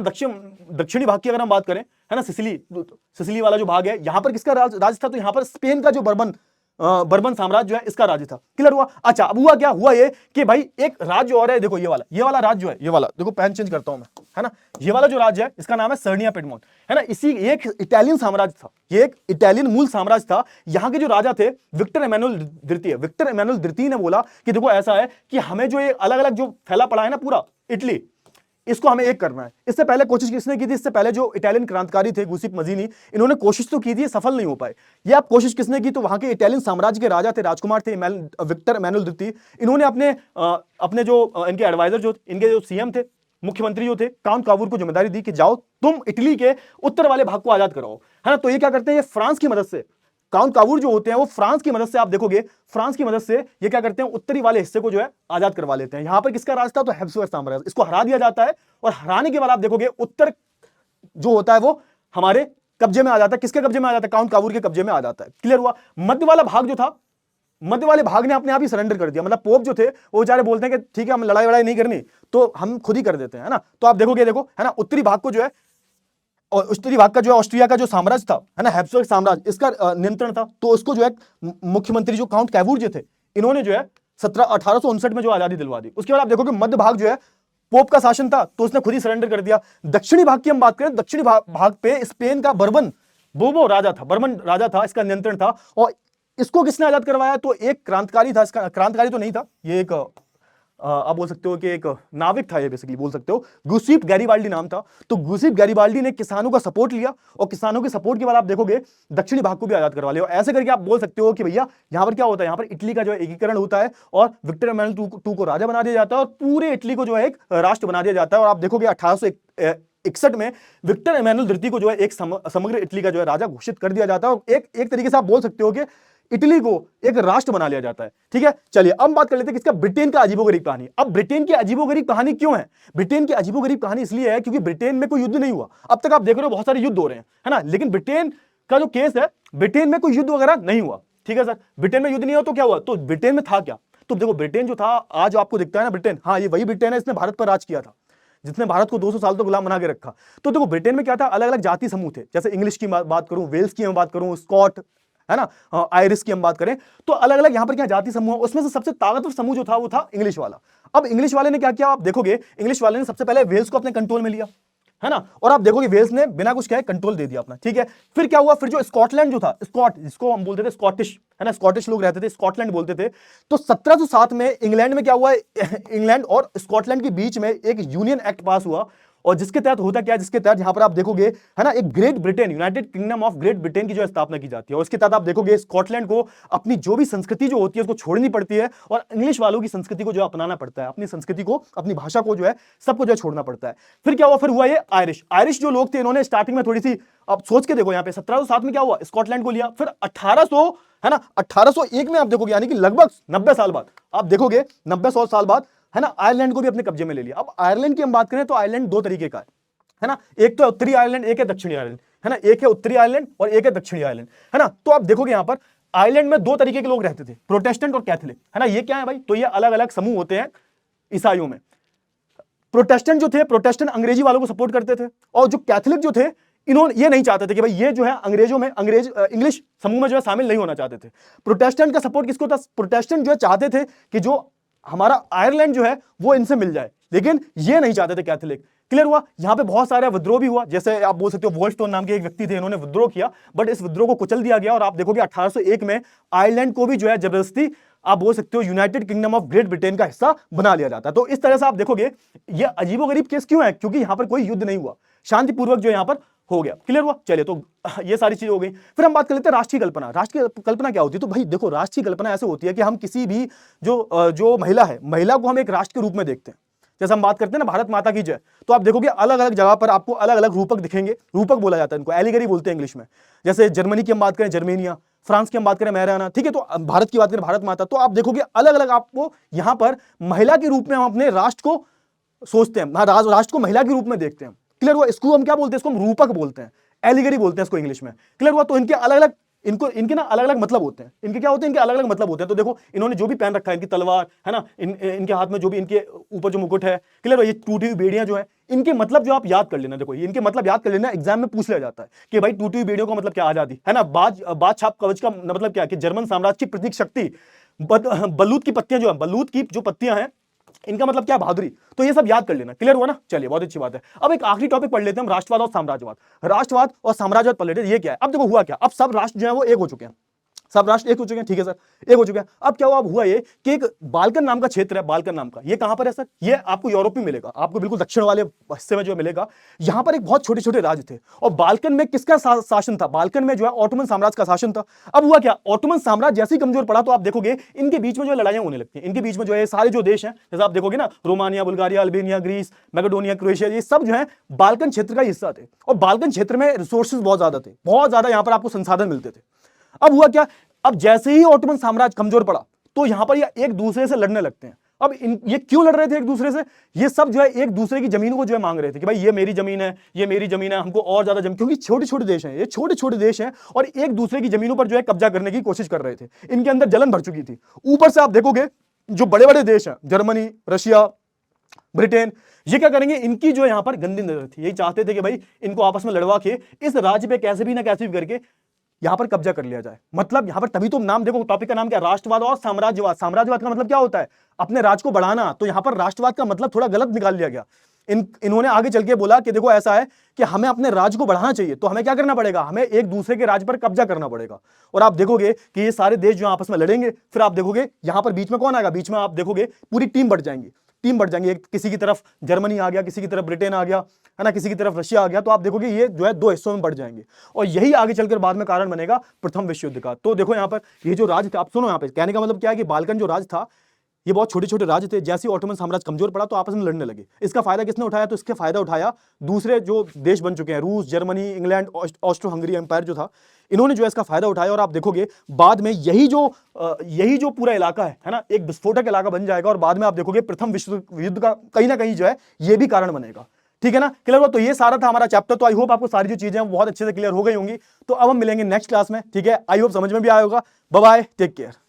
दक्षिणी भाग की अगर हम बात करें, है ना, सिसिली वाला जो भाग है, यहां पर किसका राज था, तो यहां पर स्पेन का जो बर्बन साम्राज्य जो है इसका राज्य था। क्लियर हुआ। अच्छा, अब हुआ क्या, हुआ ये कि भाई एक राज्य और है, देखो ये वाला राज्य जो है, ये वाला देखो, पेन चेंज करता हूं मैं, है ना, ये वाला जो राज्य है इसका नाम है सर्निया पिडमोंट, है ना। इसी एक इटालियन साम्राज्य था, ये एक इटालियन मूल साम्राज्य था। यहाँ के जो राजा थे विक्टर एमेनुएल द्वितीय ने बोला कि देखो ऐसा है कि हमें जो ये अलग अलग जो फैला पड़ा है ना पूरा इटली, इसको हमें एक करना है। इससे पहले कोशिश किसने की थी, इससे पहले जो इटालियन क्रांतिकारी थे गुसिप मजीनी, इन्होंने कोशिश तो की थी, सफल नहीं हो पाए। ये आप कोशिश किसने की, तो वहां के इटालियन साम्राज्य के राजा थे, राजकुमार थे, विक्टर एमेनुएल द्वितीय। इन्होंने अपने जो इनके एडवाइजर जो इनके जो सीएम थे, मुख्यमंत्री जो थे, काउंट कावूर को जिम्मेदारी दी कि जाओ तुम इटली के उत्तर वाले भाग को आजाद कराओ, है ना। तो ये क्या करते हैं, ये फ्रांस की मदद से, काउंट कावूर जो होते हैं वो फ्रांस की मदद से, आप देखोगे फ्रांस की मदद से ये क्या करते हैं, उत्तरी वाले हिस्से को जो है आजाद करवा लेते हैं। यहां पर किसका राज था, तो हैब्सबर्ग साम्राज्य, इसको हरा दिया जाता है। और हराने के बाद आप देखोगे उत्तर जो होता है वो हमारे कब्जे में आ जाता है। किसके कब्जे में आ जाता है, काउंट कावूर के कब्जे में आ जाता है। क्लियर हुआ। मध्य वाला भाग जो था, मध्य वाले भाग ने अपने आप ही सरेंडर कर दिया, मतलब पोप जो थे वो बेचारे बोलते हैं कि ठीक है हम लड़ाई वड़ाई नहीं करनी, तो हम खुद ही कर देते हैं, है ना। तो आप देखोगे, देखो, है ना, उत्तरी भाग को जो है, और उत्तरी भाग का जो है ऑस्ट्रिया का जो साम्राज्य था, है ना, हैब्सबर्ग साम्राज्य, इसका नियंत्रण था। तो उसको जो है मुख्यमंत्री जो काउंट कावूर जो थे, इन्होंने जो है 1859 में जो आजादी दिलवा दी। उसके बाद आप देखोगे मध्य भाग जो है पोप का शासन था, तो उसने खुद ही सरेंडर कर दिया। दक्षिणी भाग की हम बात करें, दक्षिणी भाग पे स्पेन का बर्बन राजा था, इसका नियंत्रण था। और इसको किसने आजाद करवाया, तो एक क्रांतिकारी था, इसका क्रांतिकारी तो नहीं था, ये एक आप बोल सकते हो कि एक नाविक था, ये बेसिकली बोल सकते हो, गुसिप गैरिबाल्डी नाम था। तो गुसिप गैरिबाल्डी ने किसानों का सपोर्ट लिया, और किसानों के सपोर्ट के बाद आप देखोगे दक्षिणी भाग को भी आजाद करवा लिया। ऐसे करके आप बोल सकते हो कि भैया यहां पर क्या होता है, यहां पर इटली का जो है एकीकरण होता है, और विक्टर एमेनुएल टू को राजा बना दिया जाता है, और पूरे इटली को जो है एक राष्ट्र बना दिया जाता है। और आप देखोगे 1861 में विक्टर एमेनुएल द्वितीय को जो है एक समग्र इटली का जो है राजा घोषित कर दिया जाता है, और एक तरीके से आप बोल सकते हो कि इटली को एक राष्ट्र बना लिया जाता है। ठीक है, चलिए अब बात कर लेते हैं कि इसका ब्रिटेन का अजीबोगरीब कहानी। अब ब्रिटेन की अजीबोगरीब कहानी क्यों है, ब्रिटेन की अजीबोगरीब कहानी इसलिए है क्योंकि ब्रिटेन में कोई युद्ध नहीं हुआ। अब तक आप देख रहे हो बहुत सारे युद्ध हो रहे हैं, है ना, लेकिन ब्रिटेन का जो केस है, ब्रिटेन में कोई युद्ध वगैरह नहीं हुआ। ठीक है सर, ब्रिटेन में युद्ध नहीं हुआ तो क्या हुआ, तो ब्रिटेन में था क्या, तो देखो ब्रिटेन जो था, आज आपको दिखता है ना ब्रिटेन, हाँ ये वही ब्रिटेन है, इसने भारत पर राज किया था, जिसने भारत को 200 साल तो गुलाम बना के रखा। तो देखो ब्रिटेन में क्या था, अलग अलग जाति समूह थे, जैसे इंग्लिश की बात करूं, वेल्स की मैं बात करूं, स्कॉट, है ना, आयरिश की हम बात करें, तो अलग अलग यहां पर क्या जाति समूह, उसमें से सबसे ताकतवर समूह जो था वो था इंग्लिश वाला। अब इंग्लिश वाले ने क्या किया, आप देखोगे इंग्लिश वाले ने सबसे पहले वेल्स को अपने कंट्रोल में लिया, है ना, और आप देखोगे वेल्स ने बिना कुछ कहे कंट्रोल दे दिया अपना। ठीक है, फिर क्या हुआ, फिर जो स्कॉटलैंड जो था, स्कॉट जिसको हम बोलते थे स्कॉटिश, है ना, स्कॉटिश लोग रहते थे, स्कॉटलैंड बोलते थे। तो 1707 में इंग्लैंड में क्या हुआ, इंग्लैंड और स्कॉटलैंड के बीच में एक यूनियन एक्ट पास हुआ, और जिसके तहत होता क्या है, जिसके तहत यहां पर आप देखोगे है ना, एक great Britain, United kingdom of great Britain की जो स्थापना की जाती है। और इसके तहत आप देखोगे स्कॉटलैंड को अपनी जो भी संस्कृति जो होती है उसको छोड़नी पड़ती है और इंग्लिश वालों की संस्कृति को जो अपनाना पड़ता है, अपनी संस्कृति को, अपनी भाषा को जो है सबको जो है छोड़ना पड़ता है। फिर क्या हुआ, फिर हुआ ये आयरिश जो लोग थे, इन्होंने स्टार्टिंग में थोड़ी सी, आप सोच के देखो यहाँ पे 1707 में क्या हुआ, स्कॉटलैंड को लिया। फिर 1800 है ना, 1801 में आप देखोगे, यानी कि लगभग 90 साल बाद आप देखोगे, 90-100 साल बाद है ना, आयरलैंड को भी अपने कब्जे में ले लिया। अब आयरलैंड की हम बात करें तो आयरलैंड दो तरीके का है ना, एक तो है उत्तरी आयरलैंड, एक है दक्षिणी आयरलैंड, है ना, एक है उत्तरी आयरलैंड और एक है दक्षिणी आयरलैंड, है ना। तो आप देखोगे यहां पर आयरलैंड में दो तरीके के लोग रहते थे, प्रोटेस्टेंट और कैथोलिक, है ना। ये क्या है भाई, तो ये अलग अलग समूह होते हैं ईसाइयों में। प्रोटेस्टेंट जो थे, प्रोटेस्टेंट अंग्रेजी वालों को सपोर्ट करते थे, और जो कैथोलिक जो थे, इन्होंने ये नहीं चाहते थे कि भाई ये जो है अंग्रेजों में, इंग्लिश समूह में जो है शामिल नहीं होना चाहते थे। प्रोटेस्टेंट का सपोर्ट किसको था, प्रोटेस्टेंट जो है चाहते थे कि जो हमारा आयरलैंड जो है वो इनसे मिल जाए, लेकिन ये नहीं चाहते थे कैथोलिक। क्लियर हुआ। यहां पे बहुत सारे विद्रोह भी हुआ, जैसे आप बोल सकते हो वोल्स्टोन नाम के एक व्यक्ति थे, इन्होंने विद्रोह किया, बट इस विद्रोह को कुचल दिया गया और आप देखोगे 1801 में आयरलैंड को भी जो है जबरदस्ती, आप बोल सकते हो United kingdom of great Britain का हिस्सा बना लिया जाता है। तो इस तरह से आप देखोगे ये अजीबोगरीब केस क्यों है, क्योंकि यहां पर कोई युद्ध नहीं हुआ, शांतिपूर्वक जो यहां पर हो गया। क्लियर हुआ। चलिए, तो ये सारी चीजें हो गई। फिर हम बात कर लेते हैं राष्ट्रीय कल्पना। राष्ट्रीय कल्पना क्या होती है, तो भाई देखो, राष्ट्रीय कल्पना ऐसे होती है कि हम किसी भी जो महिला है, महिला को हम एक राष्ट्र के रूप में देखते हैं। जैसे हम बात करते हैं ना भारत माता की जय, तो आप देखोगे अलग अलग जगह पर आपको अलग अलग रूपक दिखेंगे। रूपक बोला जाता है इनको, एलिगरी बोलते हैं इंग्लिश में। जैसे जर्मनी की हम बात करें जर्मेनिया, फ्रांस की हम बात करें मैराना, ठीक है। तो भारत की बात करें भारत माता, तो आप देखोगे अलग अलग आपको यहां पर महिला के रूप में हम अपने राष्ट्र को सोचते हैं, राष्ट्र को महिला के रूप में देखते हैं। क्लियर हुआ। इसको हम क्या बोलते हैं, इसको हम रूपक बोलते हैं, एलिगरी बोलते हैं इसको इंग्लिश में। क्लियर हुआ। तो इनके अलग अलग, इनके ना अलग अलग मतलब होते हैं। इनके क्या होते हैं, इनके अलग अलग मतलब होते हैं। तो देखो इन्होंने जो भी पहन रखा है, इनकी तलवार है ना, इनके हाथ में जो भी, इनके ऊपर जो मुकुट है, क्लियर है, ये टूटी हुई बेड़ियां जो है, इनके मतलब जो आप याद कर लेना। देखो इनके मतलब याद कर लेना, एग्जाम में पूछ लिया जाता है कि भाई टूटी हुई बेड़ियों का मतलब क्या, आजादी, है ना। बाज छाप कवच का मतलब क्या, कि जर्मन साम्राज्य की प्रतीक शक्ति। बलूत की पत्तियां जो है, बलूत की जो पत्तियां हैं, इनका मतलब क्या, बहादुरी। तो ये सब याद कर लेना। क्लियर हुआ ना। चलिए, बहुत अच्छी बात है। अब एक आखिरी टॉपिक पढ़ लेते हैं हम, राष्ट्रवाद और साम्राज्यवाद। राष्ट्रवाद और साम्राज्यवाद पढ़ लेते हैं। ये क्या है, अब देखो हुआ क्या, अब सब राष्ट्र जो है वो एक हो चुके हैं, सब राष्ट्र एक हो चुके हैं, ठीक है सर, एक हो चुके हैं। अब क्या हुआ, अब हुआ ये कि एक बाल्कन नाम का क्षेत्र है, बाल्कन नाम का, ये कहां पर है सर, ये आपको यूरोप में मिलेगा, आपको बिल्कुल दक्षिण वाले हिस्से में जो मिलेगा। यहां पर एक बहुत छोटे छोटे राज्य थे, और बाल्कन में किसका शासन था, बाल्कन में जो है ऑटोमन साम्राज्य का शासन था। अब हुआ क्या, ऑटोमन साम्राज्य जैसे ही कमजोर पड़ा, तो आप देखोगे इनके बीच में जो लड़ाइयां होने लगती हैं। इनके बीच में जो है सारे जो देश हैं, जैसे आप देखोगे ना, Romania, Bulgaria, Albania, Greece, Macedonia, Croatia, ये सब जो है बाल्कन क्षेत्र का हिस्सा थे। और बाल्कन क्षेत्र में रिसोर्सेज बहुत ज्यादा थे, बहुत ज्यादा यहां पर आपको संसाधन मिलते थे। अब हुआ क्या, अब जैसे ही ऑटोमन साम्राज्य कमजोर पड़ा, तो यहां पर ये एक दूसरे से लड़ने लगते हैं। अब ये क्यों लड़ रहे थे एक दूसरे से, ये सब जो है एक दूसरे की जमीन को जो है मांग रहे थे कि भाई ये मेरी जमीन है, ये मेरी जमीन है, हमको और ज्यादा जमीन, क्योंकि छोटे छोटे देश हैं, ये छोटे छोटे देश हैं, और एक दूसरे की जमीनों पर जो है कब्जा करने की कोशिश कर रहे थे। इनके अंदर जलन भर चुकी थी। ऊपर से आप देखोगे जो बड़े बड़े देश हैं, जर्मनी, रशिया, ब्रिटेन, ये क्या करेंगे, इनकी जो यहां पर गंदी नजर थी, यही चाहते थे कि भाई इनको आपस में लड़वा के इस राज्य पे कैसे भी ना कैसे भी करके यहां पर कब्जा कर लिया जाए। मतलब यहां पर, तभी तो नाम देखो, टॉपिक का नाम क्या, राष्ट्रवाद और साम्राज्यवाद। साम्राज्यवाद का मतलब क्या होता है, अपने राज्य को बढ़ाना। तो यहां पर राष्ट्रवाद का मतलब थोड़ा गलत निकाल लिया गया। इन्होंने आगे चल के बोला कि देखो ऐसा है कि हमें अपने राज्य को बढ़ाना चाहिए, तो हमें क्या करना पड़ेगा, हमें एक दूसरे के राज्य पर कब्जा करना पड़ेगा। और आप देखोगे कि ये सारे देश जो आपस में लड़ेंगे, फिर आप देखोगे यहां पर बीच में कौन आएगा, बीच में आप देखोगे पूरी टीम बढ़ जाएंगी, टीम बढ़ जाएंगी। किसी की तरफ जर्मनी आ गया, किसी की तरफ ब्रिटेन आ गया, है ना, किसी की तरफ रशिया आ गया। तो आप देखोगे ये जो है दो हिस्सों में बढ़ जाएंगे, और यही आगे चलकर बाद में कारण बनेगा प्रथम विश्व युद्ध का। तो देखो यहाँ पर ये जो राज्य थे, आप सुनो यहाँ पे कहने का मतलब क्या है कि बाल्कन जो राज्य था, ये बहुत छोटे छोटे राज्य थे। जैसे ही ऑटोमन साम्राज्य कमजोर पड़ा, तो आपस में लड़ने लगे। इसका फायदा किसने उठाया, तो इसके फायदा उठाया दूसरे जो देश बन चुके हैं, रूस, Germany, England, Austro Hungary empire जो था, इन्होंने जो है इसका फायदा उठाया। और आप देखोगे बाद में यही जो पूरा इलाका है ना, एक विस्फोटक इलाका बन जाएगा, और बाद में आप देखोगे प्रथम विश्व युद्ध का कहीं ना कहीं जो है ये भी कारण बनेगा। ठीक है ना, क्लियर हुआ। तो ये सारा था हमारा चैप्टर। तो आई होप आपको सारी जो चीजें हैं बहुत अच्छे से क्लियर हो गई होंगी। तो अब हम मिलेंगे नेक्स्ट क्लास में, ठीक है। आई होप समझ में भी आया होगा। Bye bye, take care.